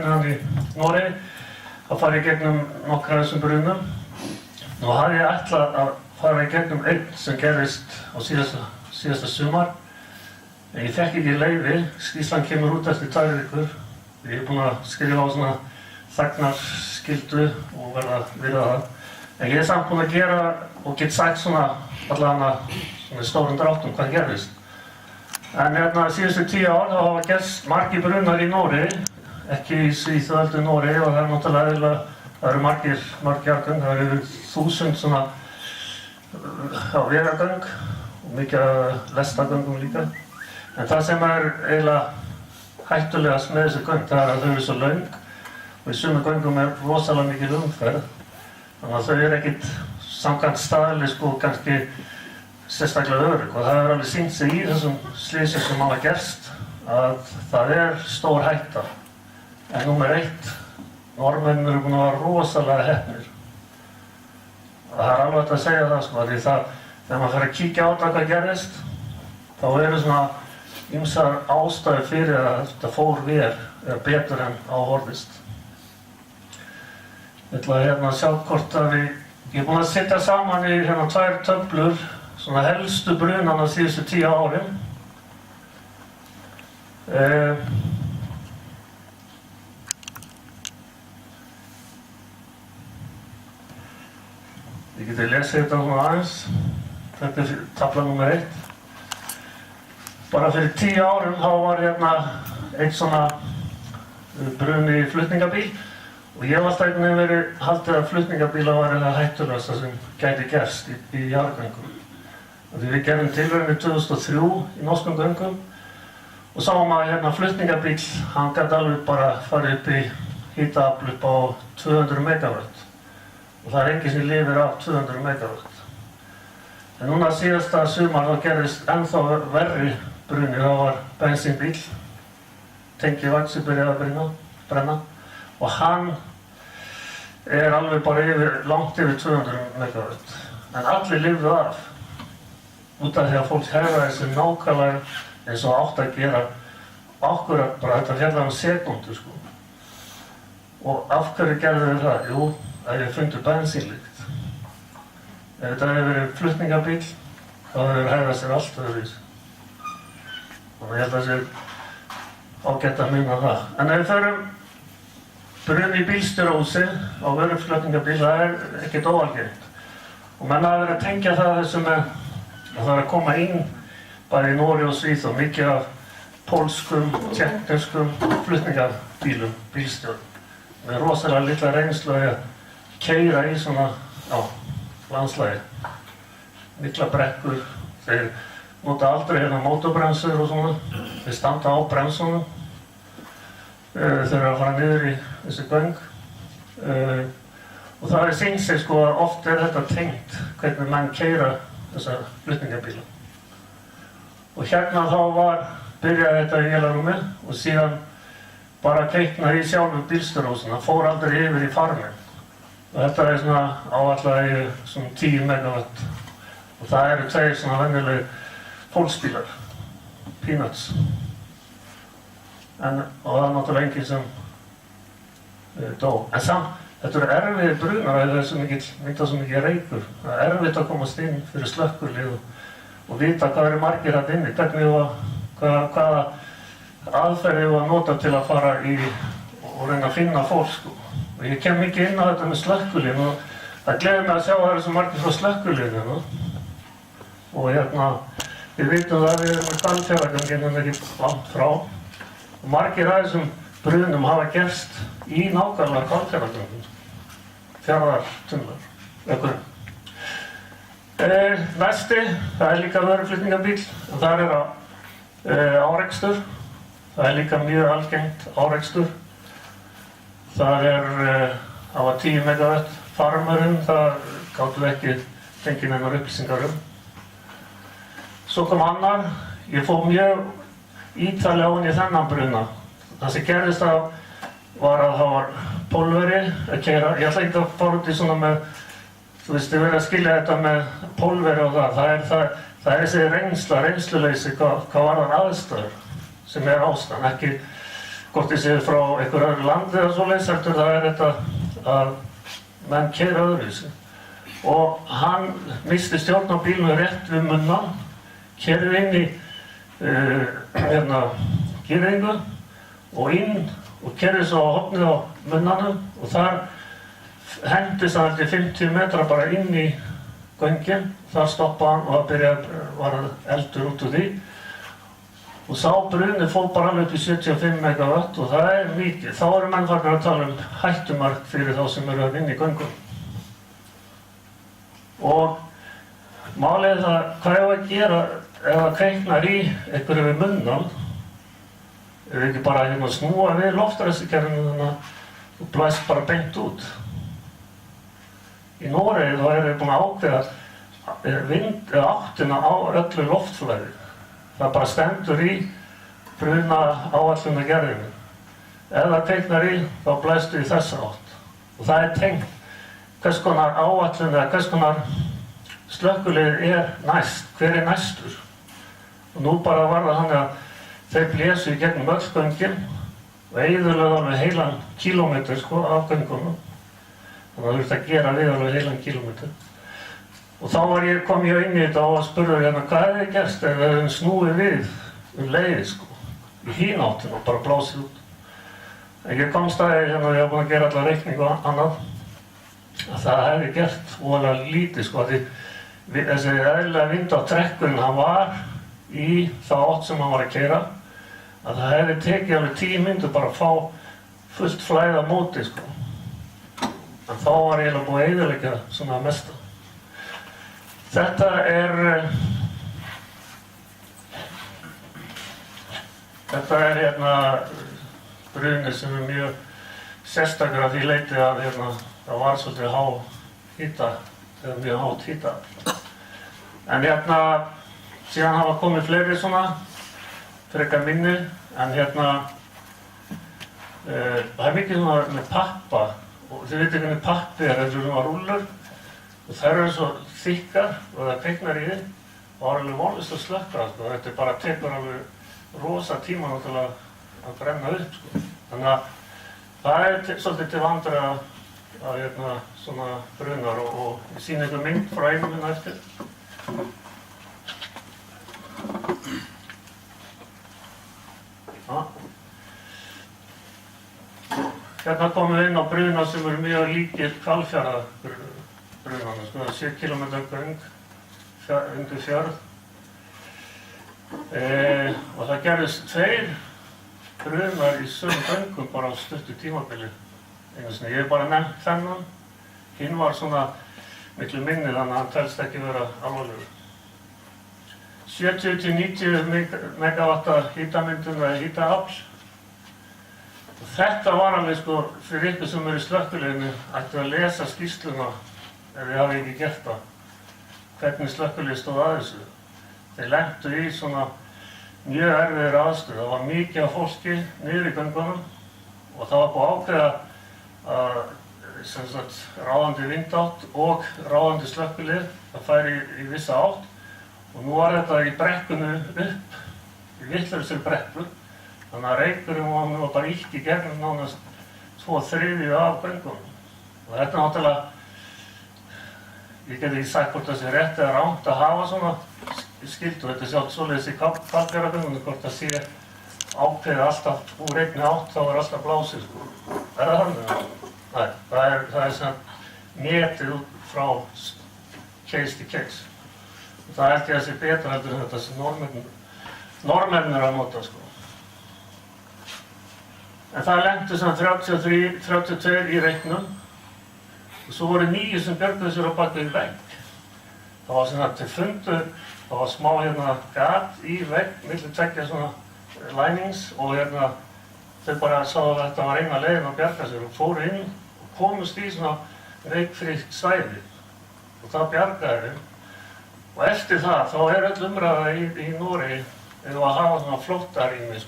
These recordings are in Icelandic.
hann í Noregi að fara í gegnum nokkra af þessum brunum. Nú hafði ég ætlað að fara í gegnum einn sem gerðist á síðasta sumar. En ég fekk ekki leyfi, skýrslan kemur út eftir 2 vikur. Ég búinn að skrifa á svona þagnarskyldu og verða að virða það. En ég samt búinn að gera og get sagt svona allavega svona stórum dráttum hvað gerðist. En síðustu 10 ár þá hafa gerst margir brunar í Noregi, ekki í Svíþjóð heldur Noregi, og það náttúrulega eðlilega, það eru margir jarðgöng, það eru 1000 svona vegagöng og mikið lestagöngum líka. En það sem eiginlega hættulegast með þessi göng, það að þau eru svo löng og í sumum göngum rosalega mikil umferð. Þannig að þau eru ekkert samkvæmt staðli kannski sérstaklega örugg, og það hefur alveg sýnt sig í þessum slysum sem hafa gerst að það stór hætta. En númer 1, Norðmenn eru búin að vera rosalega heppnir. Það alveg hægt að segja það því þegar maður fer að kíkja á það hvað gerðist, þá eru svona ýmsar ástæður fyrir að þetta fór vel betur en á horfist. Ég ætla að sjá hvort að ég er búinn að setja saman í 2 töflur svona helstu brunana síðustu 10 árin. Ég geti lesið þetta svona aðeins. Þetta tafla númer 1. Bara fyrir 10 árum þá var einn svona bruni í flutningabíl. Og ég hef alltaf einhvern veginn verið haldið að flutningabílar væri það hættulegasta sem gæti gerst í jarðgöngum. Því við gerðum tilraunir 2003 í norskum göngum og sáum að flutningabíl, hann gat alveg bara farið upp í hitaafl upp á 200 megawatt. Og það enginn sem lifir af 200 megawatt. En núna síðasta sumar þá gerðist ennþá verri bruni. Það var bensínbíl, tengivaxi byrjaði að brenna og hann alveg bara langt yfir 200 megawatt. En allir lifðu af. Út af því að fólk hegðaði sig nákvæmlega eins og átt að gera akkurat bara þetta fjallar sekúndu Og af hverju gerðu þau það? Jú, að ég fundu bensínlykt. Ef þetta hefði verið flutningabíl, þá hefur hegðað sér allt öðruvísi. Og ég held að það sé ágætt að minna það. En ef við förum bruni í bílstjórahúsi á vöruflutningabíl, það ekkert óalgengt. Og menn hafa verið að tengja það þessu með að það að koma inn bæði í Noregi og Svíþjóð mikið af pólskum, tékkneskum flutningabílum, bílstjórum með rosalega litla reynslu að keyra í svona landslagi. Mikla brekkur, þeir nota aldrei mótorbremsur og svona, þeir standa á bremsunum þeir eru að fara niður í þessi göng og það sýnt sig að oft þetta tengt hvernig menn keyra þessar flutningabíla. Og þá byrjaði þetta í vélarrúmi og síðan bara kveiknaði í sjálfu bílstjórahúsinu, það fór aldrei yfir í farminn. Og þetta svona áætlað í svona 10 megawatt og það eru 2 svona venjulegir fólksbílar, Peanuts. Og það náttúrulega enginn sem dó. En samt, þetta eru erfiðir brunar að það mynda svo mikið reykur. Það erfitt að komast inn fyrir slökkvilið og vita hvað eru margir þarna inni, hvaða aðferð við að nota til að fara í og reyna að finna fólk. Og ég kem mikið inn á þetta með slökkvilið og það gleður mig að sjá að það eru svo margir frá slökkviliðinu. Og við vitum það að við erum með Hvalfjarðargöngin ekki langt frá. Og margir af þessum brunum hafa gerst í nákvæmlega Hvalfjarðargöngum. Fjarðartunnlar, vegurinn. Næsti, það líka vöruflutningabíl og þar árekstur. Það líka mjög algengt árekstur. Það var 10 megawatt farmurinn, það gátum við ekki fengið neinar upplýsingar Svo kom annar, ég fór mjög ítarlega ofan í þennan bruna. Það sem gerðist var að það var pólveri að keyra. Ég ætla ekki að fara út í svona með, þú veist, ég verið að skilja þetta með pólveri og það. Það þessi reynsluleysi hvað varðar aðstæður sem ástæðan, hvort þið séu frá einhverju öðru landi eða svoleiðis, heldur það þetta að menn keyra öðruvísi. Og hann missti stjórn á bílnum rétt við munnan, keyrði inn í girðingu og inn og keyrði svo á hornið á munnanum og þar hendist hann eftir 50 metra bara inn í göngin. Þar stoppaði hann og var eldur út úr því. Og sá bruni fór bara alveg upp í 75 megawatt og það mikið. Þá eru menn farnir að tala hættumark fyrir þá sem eru að vinna í göngum. Og málið er það, hvað ég að gera ef það kveiknar í einhverju við munnan? Ef við ekki bara snúa við loftræstikerfinu þannig að þú blæst bara beint út. Í Noregi þá eru við búin að ákveða áttina á öllu loftflæði. Það bara stendur í bruna áætlunargerðinu. Ef það kveiknar í, þá blæstu í þessa átt. Og það tengt hvers konar áætlun eða hvers konar slökkvilið næst, hver næstur. Og nú bara var það þannig að þeir blésu í gegnum öll göngin og eyðilögðu alveg heilan kílómeter af göngunum. Þannig að það þurfti að gera við alveg heilan kílómeter. Og þá kom ég inn í þetta og spurði hvað hefði gerst ef við hefðum snúið við leiði í hín áttina og bara blásið út. En ég komst að ég var búinn að gera alla reikning og annað að það hefði gert voðalega lítið því þessi eðlilega vind á trekkurinn hann var í þá átt sem hann var að keyra að það hefði tekið alveg 10 mínútur bara að fá fullt flæði á móti En þá var ég eiginlega búið að eyðileggja svona mesta. Þetta er bruni sem mjög sérstakur að því leyti að það var svolítið há hita, eða mjög hátt hita. En síðan hafa komið fleiri svona, frekar minni, en það er mikið svona með pappa, og þið veitir hvernig pappi þetta eru svona rúllur, og þær eru svo þykkar og það kveiknar í þið, og það er alveg vonlaust að slökkva, þetta bara tekur alveg rosa tíma náttúrulega að brenna upp, Þannig að það er svolítið til vandræða að svona brunar og ég sýni ykkur mynd frá einum eftir. Hérna komum við inn á bruna sem eru mjög líkir Hvalfjarðarbrunanum, 7 km göng undir fjörð. Og það gerðist 2 brunar í sömu göngum bara á stuttu tímabili. Ég hef bara nefnt þennan, hinn var svona miklu minni þannig að hann telst ekki vera alvarlegur. 70–90 megawatta hitamyndun eða hitaafl. Þetta var alveg fyrir ykkur sem eru í slökkviliðinu ættu að lesa skýrsluna ef þið hafi ekki gert það. Hvernig slökkvilið stóð að þessu. Þeir lentu í svona mjög erfiðir aðstöðu. Það var mikið af fólki niður í göngunum og það var búið að ákveða að ráðandi vindátt og ráðandi slökkvilið það færi í vissa átt og nú var þetta í brekkunni upp, í vitlausri brekku. Þannig að reykurinn var bara ýtt í gegnum nánast 2/3 af göngunum. Og þetta náttúrulega, ég get ekki sagt hvort það sé rétt eða rangt að hafa svona skyldu. Þetta er sjálft svoleiðis í Hvalfjarðargöngunum, hvort það sé ákveðið alltaf úr einni átt, þá er alltaf blásið. Er það þannig? Nei, það er svona metið út frá case to case. Og það held ég að sé betra heldur en þetta sem Norðmenn eru að nota. En það lentu svona 32 í reiknum og svo voru 9 sem björguðu sér á bak við vegg. Það var svona til fundu, það var smá gat í vegg, milli 2 svona linings og þau bara sáðu að þetta var eina leiðin að bjarga sér og fóru inn og komust í svona reykfrítt svæði og það bjargaði þeim. Og eftir það, þá er öll umræða í Noregi ef að hafa svona flóttarými,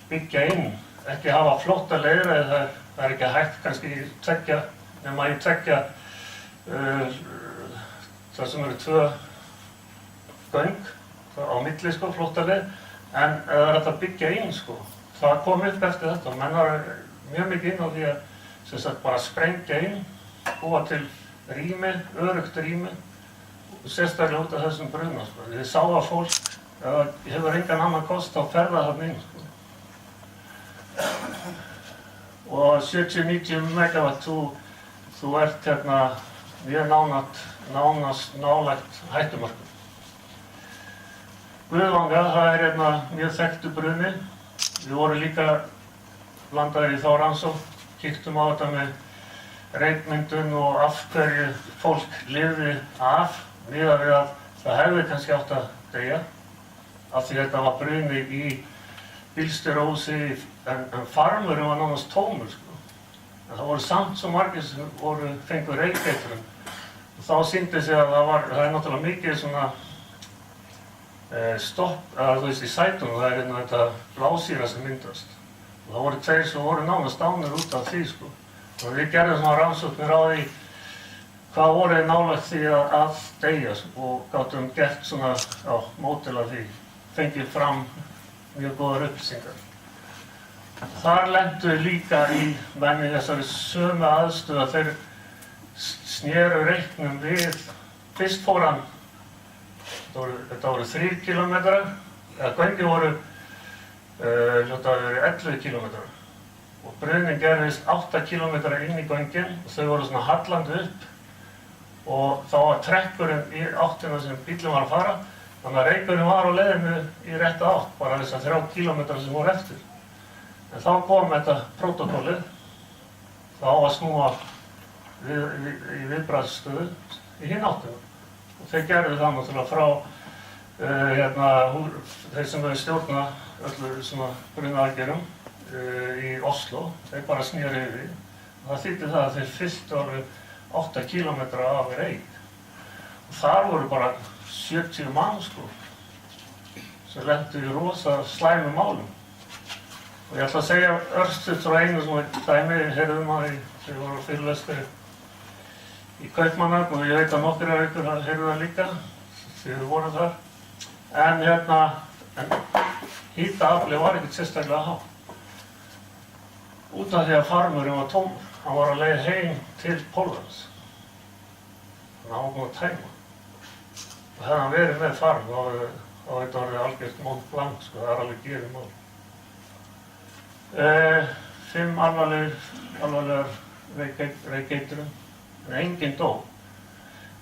byggja inn. Ekki hafa flótta leiðir, það er ekki hægt kannski í 2, nema í 2, það sem eru 2 göng á milli flótta leið, en það er hægt að byggja inn, það kom upp eftir þetta og menn var mjög mikið inn á því að sem sagt bara sprengja inn, búa til rými, öruggt rými og sérstaklega út af þessum bruna, sko. Þið sá að fólk, hefur engan annan kost á ferða þarna inn, sko. Og 70-90 megawatt, þú ert hérna mjög nánast nálægt hættumörkum. Guðvanga, það er hérna mjög þekktur bruni. Við vorum líka blandaðir í þá rannsókn, kíktum á þetta með reykmyndun og af hverju fólk lifði af, miðað við að það hefði kannski átt að deyja, af því þetta var bruni í bílstjóraúsi, en farmurinn var nánast tómur, sko. En það voru samt svo margir sem fengu reykeitrun. Og þá sýndi sig að það er náttúrulega mikið svona þú veist, í sætunum, það er hérna þetta blásýra sem myndast. Og það voru tveir sem voru nánast dánir út af því, sko. Og við gerðum svona rannsóknir á því hvað voru nálægt því að deyja, og gátum gert svona módel af því, fengið fram mjög góðar upplýsingar. Þar lentu líka í menn í þessari sömu aðstöðu að þeir snéru reyknum við, fyrst fór hann, þetta voru 3 kilometrar, eða göngin voru, hljóta að vera 11 kilometrar. Og brunin gerðist 8 kilometrar inn í göngin og þau voru svona hallandi upp. Og þá var trekkurinn í áttina sem bíllinn var að fara, þannig að reykurinn var á leiðinu í rétta átt, bara þessar 3 kilometrar sem voru eftir. En þá kom þetta prótókollið, þá að snúa í viðbragðsstöðu í hinn áttina. Og þeir gerðu það náttúrulega frá þeir sem hefur stjórnað öllu svona brunaaðgerðum í Oslo, þeir bara snéru yfir. Það þýddi það að þeir fylltu alveg 8 kilometra af reyk. Og þar voru bara 70 mann, sko, sem lentu í rosa slæmum málum. Og ég ætla að segja örstutt frá einu svona dæmi, heyrðum að þeir voru fyrirlestir í Kaupmannahöfn, og ég veit að nokkrir af ykkur heyrðu það líka, því við vorum þar. En hitaaflið var ekkert sérstaklega hátt. Út af því að farmurinn var tómur. Hann var á leið heim til Póllands. Þannig að hann var búinn að tæma. Og hefði hann verið með farm, þá þetta orðið algjört Mont Blanc, sko, það er alveg gefið mál. 5 alvarlegar reykeitrun. En enginn dó.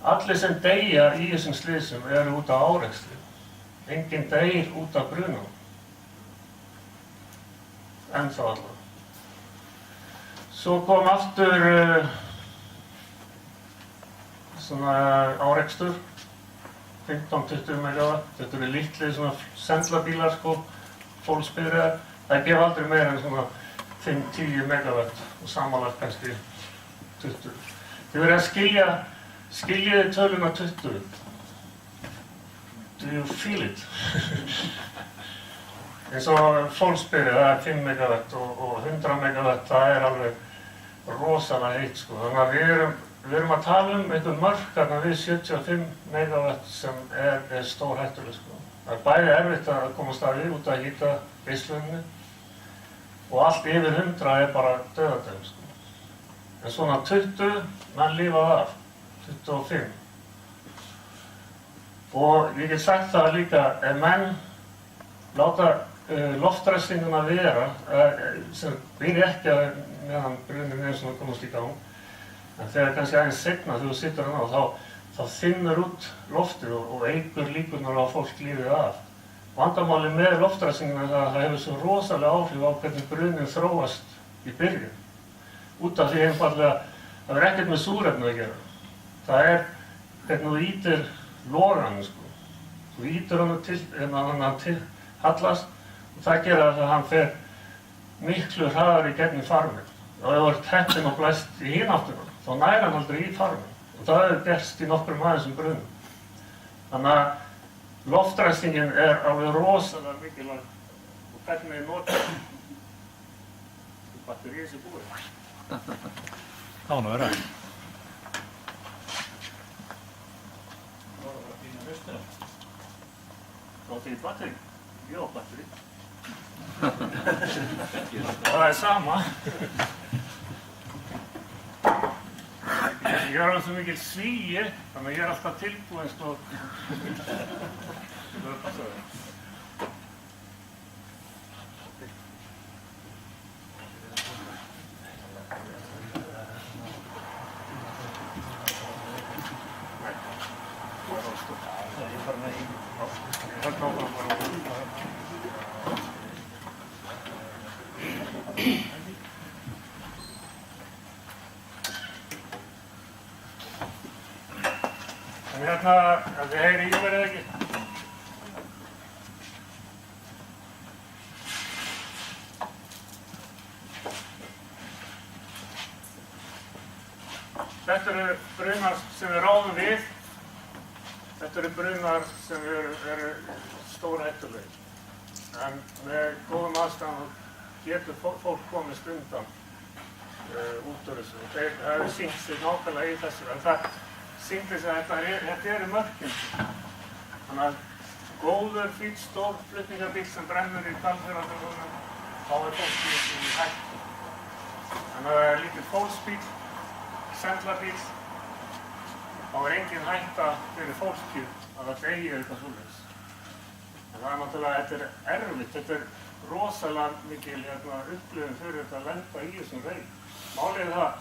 Allir sem deyja í þessum slysum eru út af árekstri. Enginn deyr út af brunanum. Ennþá allavega. Svo kom aftur svona árekstur, 15-20 megawatt. Þetta eru litlir svona sendlabílar, sko, fólksbifreiðar. Það gef aldrei meira en svona 5-10 megawatt og samanlagt kannski 20. Þið verið að skiljiði töluna 20. Do you feel it? Eins og fólksbifreið, það er 5 megawatt og 100 megawatt, það er alveg rosalega heitt, sko. Þannig að við erum að tala einhver mörk þarna við 75 megawatt sem er stórhættuleg, sko. Það er bæði erfitt að komast að við út að hýta geislunni og allt yfir 100 er bara dauðadæmi, sko. En svona 20, menn lifað af, 25. Og ég get sagt það líka, ef menn láta loftræstinguna vera, sem byrja ekki að meðan brunin er svona komast í gang, en þegar kannski aðeins seinna þegar þú situr hann á, þá þynnur út loftið og eykur líkurnar á að fólk lífið af. Vandamálið með loftræstinguna er að það hefur svo rosalega áhrif á hvernig brunin þróast í byrjun. Út af því einfaldlega, það er ekkert með súrefni að gera. Það er hvernig þú ýtir loganum, sko. Þú ýtir hann til hallast og það gera það að hann fer miklu hraðar í gegnum farminn. Og ef þú ert heppinn og blæst í hinn áttuna, þá nær hann aldrei í farminn. Og það hefur gerst í nokkrum aðeins brunum. Þannig að loftræstingin er alveg rosalega mikilvæg og hvernig við notum batterið sem búið. Það var nú verið. Notið í batteri? Já, batteri. Og það sama. Ég er alveg svo mikil svíi, þannig að ég er alltaf tilbúinn, sko. Þetta er passað. En hérna, þið heyri í mér eða ekki? Þetta eru brunar sem við ráðum við. Þetta eru brunar sem eru stórhættulegir. En með góðum aðstæðum getur fólk komist undan út úr þessu. Það hefur sýnt sig nákvæmlega í þessu. En það sýndi sig að þetta eru mörkin. Þannig að góður, fínn, stór flutningabíll sem brennur í Hvalfjarðargöngum, þá er fólki í hættu. En ef það er lítill fólksbíll, sendlabíll, þá er engin hætta fyrir fólkið að það deyji eitthvað svoleiðis. En það er náttúrulega, þetta er erfitt, þetta er rosalega mikil upplifun fyrir þetta að lenda í þessum reyk. Málið er það,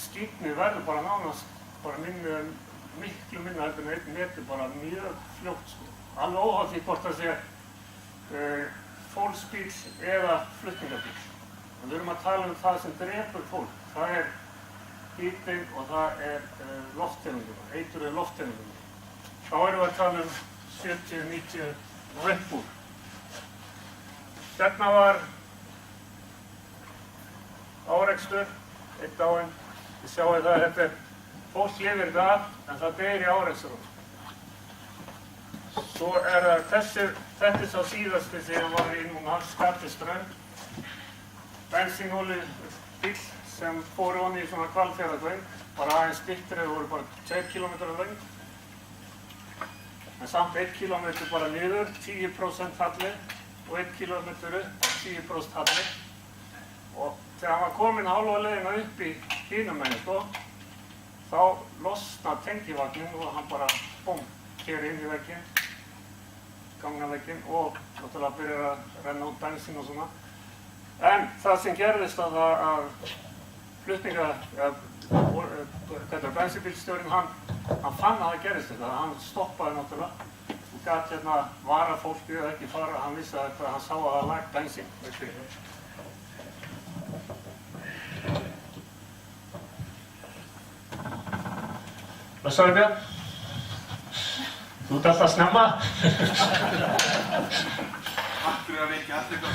skífni verður bara nánast miklu minna heldur en 1 metr bara mjög fljótt, sko. Alveg óháð því hvort það sé fólksbíll eða flutningabíll. En við erum að tala um það sem drepur fólk. Það er hitinn og það er lofttegundum, eitruðu lofttegundum. Þá erum við að tala um 70-90 Red Bull. Hérna var árekstur, einn dáinn. Þið sjáu það að þetta er fólk lifir þetta af, en það deyr í áreksturum. Svo er það þetta er sá síðasti sem var í núna Skaftiströnd. Bensínolíubíll sem fór ofan í svona Hvalfjarðargöng, bara aðeins styttri, það voru bara 2 kilometrar löng. En samt 1 kilometr bara niður, 10% halli og 1 kilometr upp, 10% halli. Og þegar hann var kominn hálfa leiðina upp í hinum megin, sko, þá losna tengivagnin og hann bara, búm, keyrir inn í vegginn, gangnavegginn og náttúrulega byrjar að renna út bensín og svona. En það sem gerðist að bensínbílstjórinn, hann fann að það gerðist þetta, hann stoppaði náttúrulega og gat vara fólkið að ekki fara, hann vissi að hann sá að það lag bensín. Blessaður Björn, þú ert alltaf snemma. Takk fyrir að vekja allt eitthvað.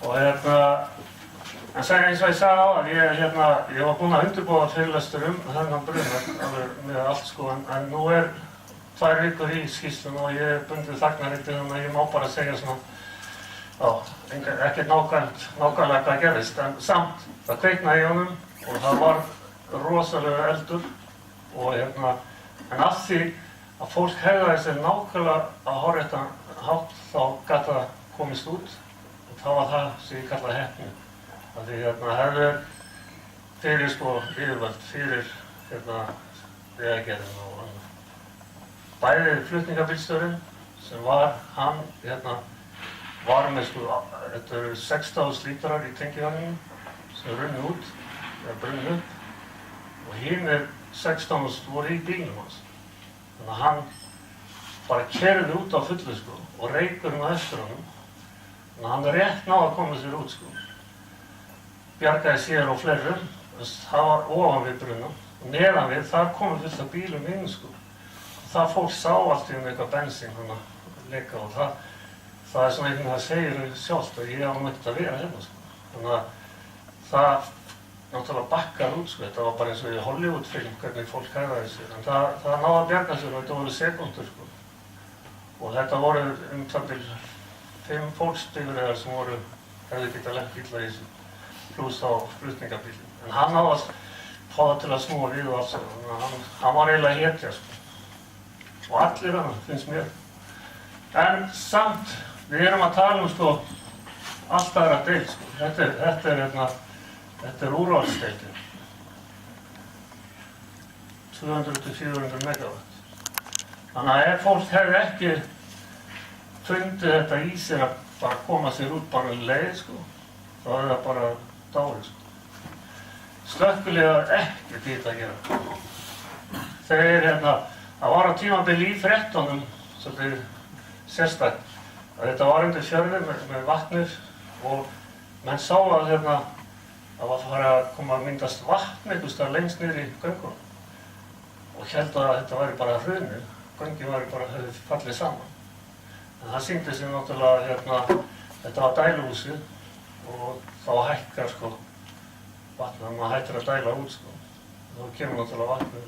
Og en eins og ég sagði á að ég var búinn að undirbúa fyrirlestur þennan bruna alveg með allt, sko, en nú 2 vikur í skýrslunni og ég er bundið þagnarrétti, þannig að ég má bara segja svona, ekkert nákvæmlega hvað gerðist, en samt það kveiknaði í honum og það var rosalega eldur og en af því að fólk hegðaði sér nákvæmlega á hárréttan hátt þá gat það komist út og þá var það sem ég kallaði heppni. Af því hefði fyrir yfirvöld, fyrir vegagerðin og annað. Bæði flutningabílstjórinn sem var, hann var með þetta eru 6.000 lítrar í tengivagninu sem runni út, eða brunni upp og hinir 16.000 voru í bílnum hans. Þannig að hann bara keyrði út á fullu, sko, og reykurinn á eftir honum. Þannig að hann rétt náði að koma sér út, sko. Bjargaði sér og fleirum, það var ofan við brunna og neðan við, það komu fullt af bílum inn, sko. Það fólk sá allt í eitthvað bensín hann að leka og það er svona einhvern veginn að segja sjálft að ég á ekkert að vera hérna, sko. Þannig að það náttúrulega bakkar út, sko. Þetta var bara eins og í Hollywood-film hvernig fólk hegðaði sér. En það náði að bjarga sér og þetta voru sekúndur, sko. Og þetta voru það til 5 fólksbifreiðar sem hefði getað lent illa í þessu, pluss á flutningabílinn. En hann náði að fá það til að snúa við og allt sér. Hann var eiginlega hetja, sko. og allir hana, finnst mér. En samt, við erum að tala sko allt aðra deild sko. Þetta er úrvalsdeildin. 200-400 megawatt. Þannig að ef fólk hefði ekki fundið þetta í sér að bara koma sér út bara leið sko, þá hefði það bara dáið sko. Slökkviliðar ekkert í þetta að gera. Þeir það var á tímabili í 13 svolítið sérstakt að þetta var undir fjörði með vatnið og menn sá að það var farið að koma að myndast vatn einhvers staðar lengst niður í göngunum og héldu að þetta væri bara hrunið, göngin væri bara hefði fallið saman. En það sýndi sig náttúrulega þetta var dæluhúsið og þá hækkar sko vatnið, maður hættir að dæla út sko. Þá kemur náttúrulega vatnið.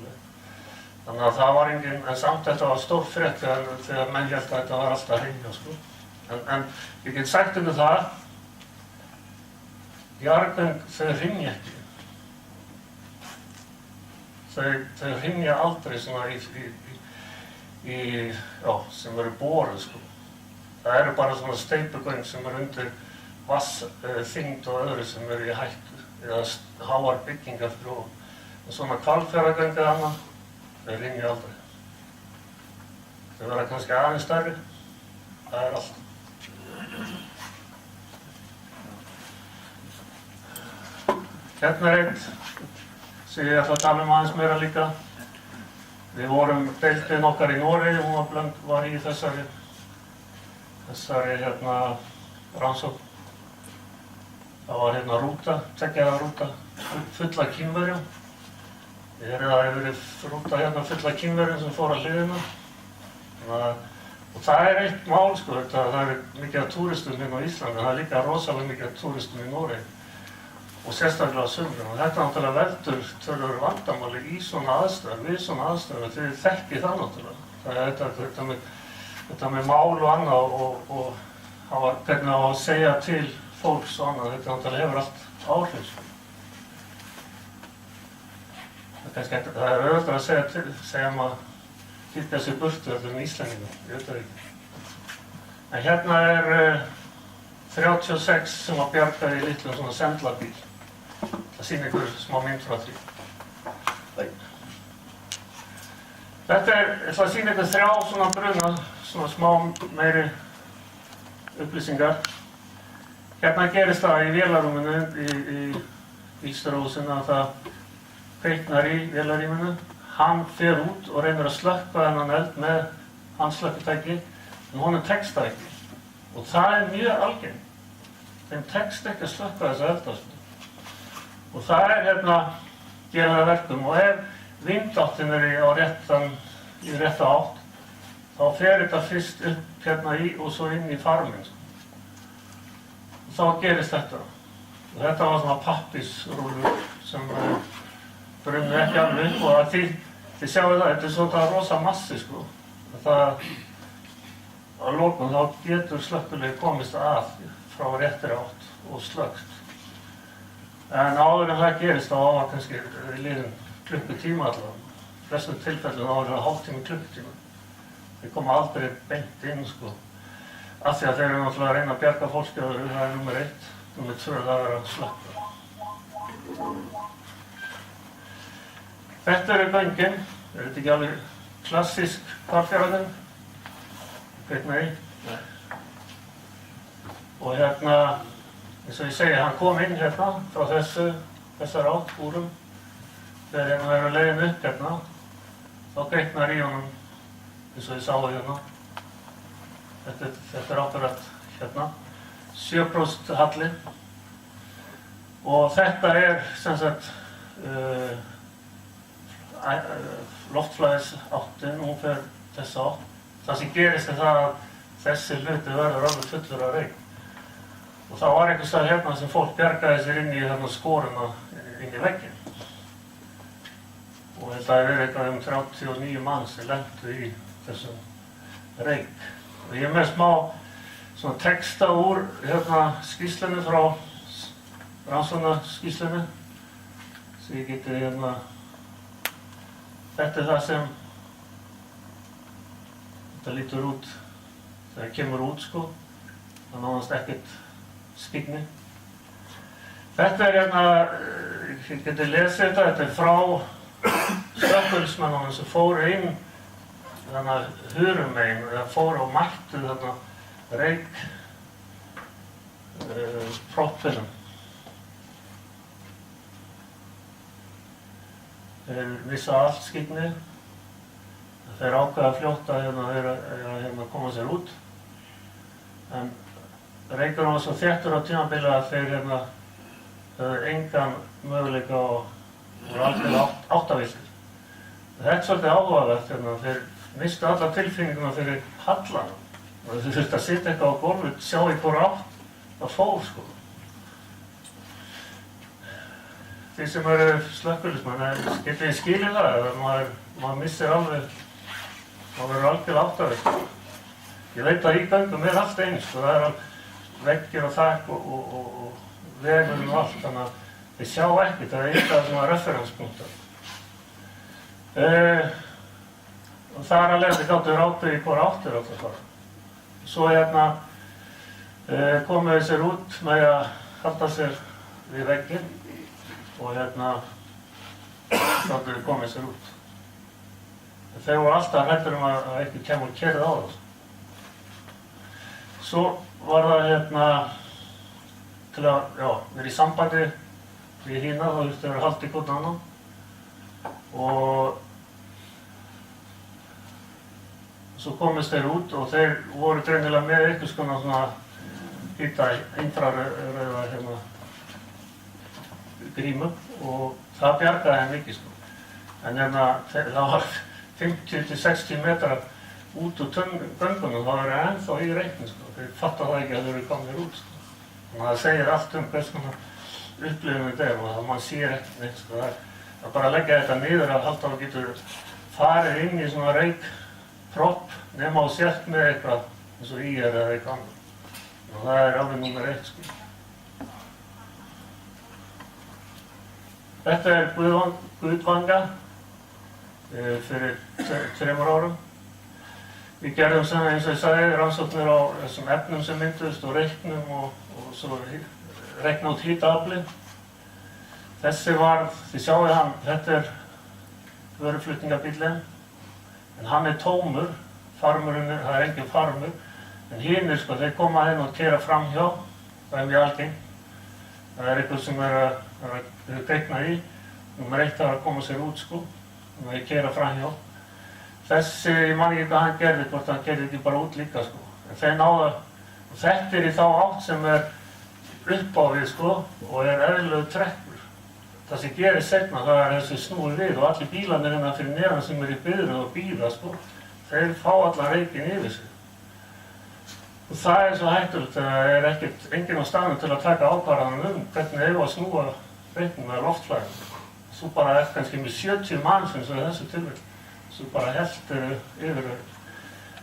Þannig að það var engin, en samt þetta var stór frétt þegar menn héldu að þetta var alltaf að hrynja sko. En ég get sagt það, jarðgöng þau hrynja ekki. Þau hrynja aldrei svona sem eru boruð sko. Það eru bara svona steypugöng sem eru undir vatnsþyngd og öðru sem eru í hættu eða háar byggingar fyrir ofan. En svona Hvalfjarðargöng eða annað, þau hrynja aldrei. Þau verða kannski aðeins stærri, það er allt. Hérna er eitt sem ég ætla að tala aðeins meira líka. Við vorum deildin okkar í Noregi, hún var í þessari rannsókn. Það var rúta, 2 rúta, full af Kínverjum. Það hefur verið rúta full af Kínverjum sem fór að hliðina. Og það er eitt mál sko, það er mikið af túristum á Íslandi, en það er líka rosalega mikið af túristum í Noregi. Og sérstaklega á sumrin. Og þetta náttúrulega veldur töluverðu vandamáli í svona aðstæður, við svona aðstæður, þið þekkið það náttúrulega. Það er þetta með mál og annað og hvernig á að segja til fólks og annað, þetta náttúrulega hefur allt áhrif. Það er auðvitað að segja maður fylgja sér burtu öllum Íslendingum, ég veit það ekki. En hérna er 36 sem að bjarga í litlum svona sendlabíl. Það sýnir ykkur smá mynd frá því. Þetta það sýnir ykkur 3 svona bruna, svona smá meiri upplýsingar. Hérna gerist það í vélarrúminu í bílstjórahúsinu að það kveiknar í vélarrýminu. Hann fer út og reynir að slökkva þennan eld með handslökkutæki, en honum tekst það ekki. Og það er mjög algengt. Þeim tekst ekki að slökkva þessa elda. Og það er gerir það verkum. Og ef vindáttin er í rétta átt, þá fer þetta fyrst upp í og svo inn í farminn. Og þá gerist þetta. Og þetta var svona pappísrúllur sem brunnu ekki alveg upp og þið sjáu það, þetta er svona rosa massi sko. Að lokum þá getur slökkvilið komist að frá réttri átt og slökkt. En áður en það gerist þá var kannski liðin klukkutíma allavega. Flestum tilfellum þá var það hálftími klukkutíma. Þeir koma aldrei beint inn sko. Af því að þeir eru náttúrulega að reyna að bjarga fólki öðru, það er nummer 1. Nummer 2 það er að slökkva. Þetta eru göngin. Er þetta ekki alveg klassísk Hvalfjarðargöng? Nei. Og eins og ég segi, hann kom inn frá þessar átt búrum. Þegar hann er að leiðin upp þá kveiknar í honum, eins og ég sá það Þetta er ákveðrætt 7% halli. Og þetta er sem sagt loftflæðisáttin, hún fer þessa átt. Það sem gerist er það að þessi hluti verður alveg fullur af reyk. Og það var einhvers staðar sem fólk bjargaði sér inn í skoruna inn í vegginn. Og þetta er eitthvað 39 manns sem lentu í þessum reyk. Og ég er með smá svona texta úr skýrslunni frá rannsóknarskýrslunni. Svo ég geti þetta er það sem Þetta lítur út, þegar kemur út sko, það er nánast ekkert skyggni. Þetta hérna, ég geti lesið þetta er frá slökkviliðsmönnunum sem fóru inn þannig að hurumegin, eða fóru og mættu þarna reyk proppinum. Þeir missa allt skyggni. Þeir ákveða fljótt að hérna koma sér út. En reykurinn var svo þéttur á tímabili að þeir hérna höfðu engan möguleika og voru algjörlega áttaviltir. Þetta er svolítið áhugavert hérna, þeir misstu alla tilfinninguna fyrir hallanum. Og þeir þurftu að sitja eitthvað á gólfið, sjá í hvora átt það fór sko. Því sem eru slökkviliðsmenn, getið þið skilið það, eða maður missir alveg, maður verður algjörlega áttaviltur. Ég veit að í göngum er allt eins, sko, það er veggir og þak og vegurinn og allt, þannig að þið sjá ekkert, það er eitthvað svona referenspunktar. Og þar að leiða gátu þeir ákveðið í hvora áttir átt að fara. Svo hérna komu þeir sér út með að halda sér við vegginn og hérna gátu þeir komið sér út. Þeir voru alltaf hræddir að ekki kemur kerið á þessu. Svo var það hérna til að vera í sambandi við hína, þá þurfti að vera haldið í hvern annan og svo komist þeir út og þeir voru greinilega með einhvers konar svona hita infrarauða hérna grímu og það bjargaði þeim mikið sko. En hérna það var 50-60 metrar út úr göngunum, það var ennþá í reikni sko. Þeir fatta það ekki að þeir eru komnir út sko. Þannig að það segir allt hvers konar upplifun þetta er og það mann sér ekkert neitt sko. Það er bara að leggja þetta niður að halda og getur farið inn í svona reykpropp nema á sért með eitthvað eins og eða eitthvað annað. Og það er alveg númer 1 sko. Þetta er Gudvanga fyrir 3 árum. Við gerðum sem eins og ég sagði rannsóknir á þessum efnum sem mynduðust og reiknum og svo reikna út hitaafli. Þessi var, þið sjáu hann, þetta er vöruflutningabíllinn, en hann er tómur, farmurinn, það er engin farmur, en hinir sko, þeir koma inn og keyra framhjá, það er mjög algengt. Það er eitthvað sem er greikna í, númer 1 er að koma sér út sko, og þeir keyra framhjá. Þessi, ég man ekki hvað hann gerði, hvort hann gerði ekki bara út líka sko. En þeir náðu, og þetta er í þá átt sem er upp á við sko, og er eðlilegur trekkur. Það sem gerist seinna, það er þessi snúið við og allir bílarnir hérna fyrir neðan sem er í biðröð og bíða sko, þeir fá allan reykinn yfir sig. Og það er svo hættulegt, það er enginn á staðnum til að taka ákvarðanir hvernig eigum að snúa reykinn með loftflæðum. Svo bara er kannski með 70 manns eins og í þessu tilfelli. Svo bara hellt yfir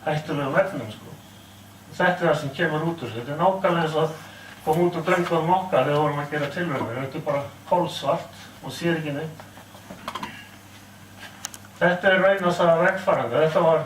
hættulegum efnum sko. Þetta er það sem kemur út úr þessu. Þetta er nákvæmlega eins og kom út úr göngunum okkar þegar við vorum að gera tilraunir. Þetta er bara kolsvart og sér ekki neitt. Þetta er raunarsaga vegfarenda. Þetta var